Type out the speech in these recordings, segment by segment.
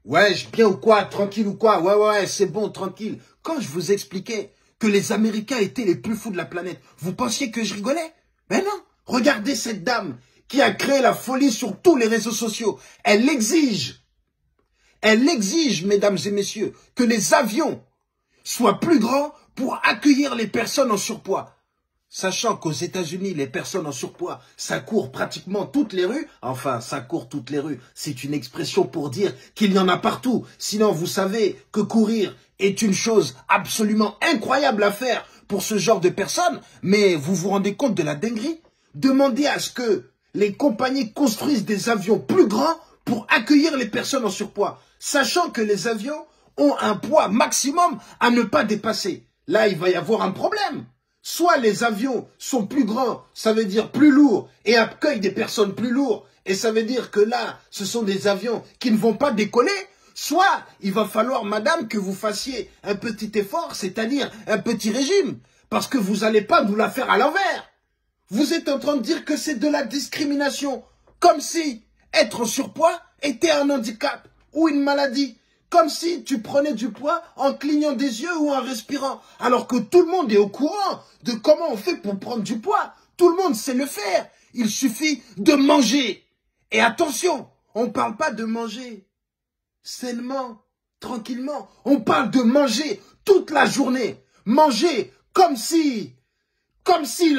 Ouais, bien ou quoi? Tranquille ou quoi? Ouais, c'est bon, tranquille. Quand je vous expliquais que les Américains étaient les plus fous de la planète, vous pensiez que je rigolais? Mais non. Regardez cette dame qui a créé la folie sur tous les réseaux sociaux. Elle exige, mesdames et messieurs, que les avions soient plus grands pour accueillir les personnes en surpoids. Sachant qu'aux États-Unis, les personnes en surpoids, ça court pratiquement toutes les rues. Enfin, ça court toutes les rues. C'est une expression pour dire qu'il y en a partout. Sinon, vous savez que courir est une chose absolument incroyable à faire pour ce genre de personnes. Mais vous vous rendez compte de la dinguerie? Demandez à ce que les compagnies construisent des avions plus grands pour accueillir les personnes en surpoids. Sachant que les avions ont un poids maximum à ne pas dépasser. Là, il va y avoir un problème. Soit les avions sont plus grands, ça veut dire plus lourds, et accueillent des personnes plus lourdes, et ça veut dire que là, ce sont des avions qui ne vont pas décoller, soit il va falloir, madame, que vous fassiez un petit effort, c'est-à-dire un petit régime, parce que vous n'allez pas nous la faire à l'envers. Vous êtes en train de dire que c'est de la discrimination, comme si être en surpoids était un handicap ou une maladie. Comme si tu prenais du poids en clignant des yeux ou en respirant. Alors que tout le monde est au courant de comment on fait pour prendre du poids. Tout le monde sait le faire. Il suffit de manger. Et attention, on ne parle pas de manger sainement, tranquillement. On parle de manger toute la journée. Manger comme s'il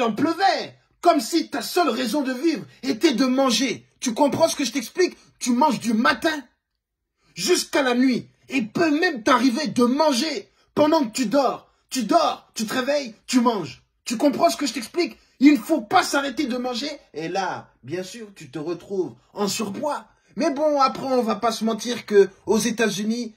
en pleuvait. Comme si ta seule raison de vivre était de manger. Tu comprends ce que je t'explique? Tu manges du matin jusqu'à la nuit. Il peut même t'arriver de manger pendant que tu dors. Tu dors, tu te réveilles, tu manges. Tu comprends ce que je t'explique? Il ne faut pas s'arrêter de manger. Et là, bien sûr, tu te retrouves en surpoids. Mais bon, après, on va pas se mentir que aux États-Unis,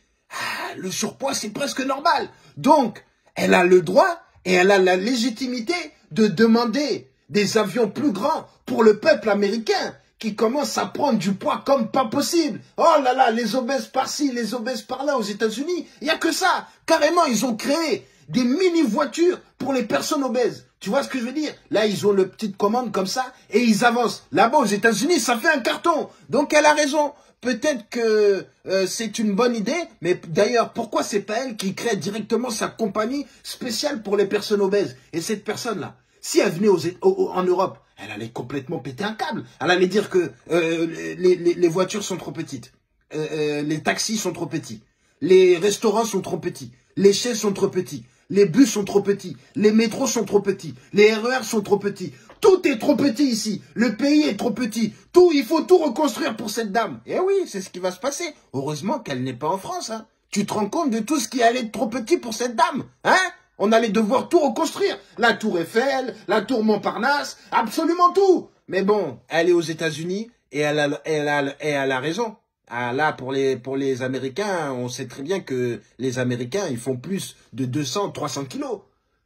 le surpoids, c'est presque normal. Donc, elle a le droit et elle a la légitimité de demander des avions plus grands pour le peuple américain qui commence à prendre du poids comme pas possible. Oh là là, les obèses par-ci, les obèses par-là aux États-Unis, il n'y a que ça. Carrément, ils ont créé des mini-voitures pour les personnes obèses. Tu vois ce que je veux dire? Là, ils ont le petite commande comme ça et ils avancent. Là-bas, aux États-Unis, ça fait un carton. Donc, elle a raison. Peut-être que c'est une bonne idée, mais d'ailleurs, pourquoi c'est pas elle qui crée directement sa compagnie spéciale pour les personnes obèses? Et cette personne-là, si elle venait en Europe, elle allait complètement péter un câble. Elle allait dire que les voitures sont trop petites, les taxis sont trop petits, les restaurants sont trop petits, les chaises sont trop petits, les bus sont trop petits, les métros sont trop petits, les RER sont trop petits. Tout est trop petit ici. Le pays est trop petit. Il faut tout reconstruire pour cette dame. Et oui, c'est ce qui va se passer. Heureusement qu'elle n'est pas en France. Hein. Tu te rends compte de tout ce qui allait être trop petit pour cette dame, hein? On allait devoir tout reconstruire. La tour Eiffel, la tour Montparnasse, absolument tout. Mais bon, elle est aux États-Unis et elle a raison. Ah, là, pour les Américains, on sait très bien que les Américains, ils font plus de 200, 300 kilos.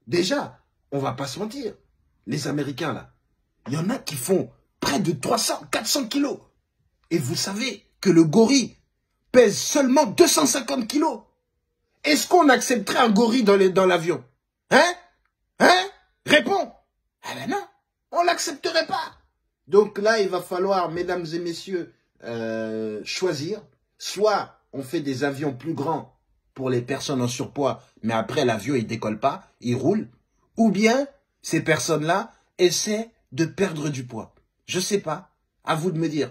Déjà, on va pas se mentir. Les Américains, là, il y en a qui font près de 300, 400 kilos. Et vous savez que le gorille pèse seulement 250 kilos. Est-ce qu'on accepterait un gorille dans l'avion? Hein? Réponds. Ah ben non, on l'accepterait pas. Donc là, il va falloir, mesdames et messieurs, choisir. Soit on fait des avions plus grands pour les personnes en surpoids, mais après l'avion, il décolle pas, il roule. Ou bien, ces personnes-là essaient de perdre du poids. Je sais pas, à vous de me dire.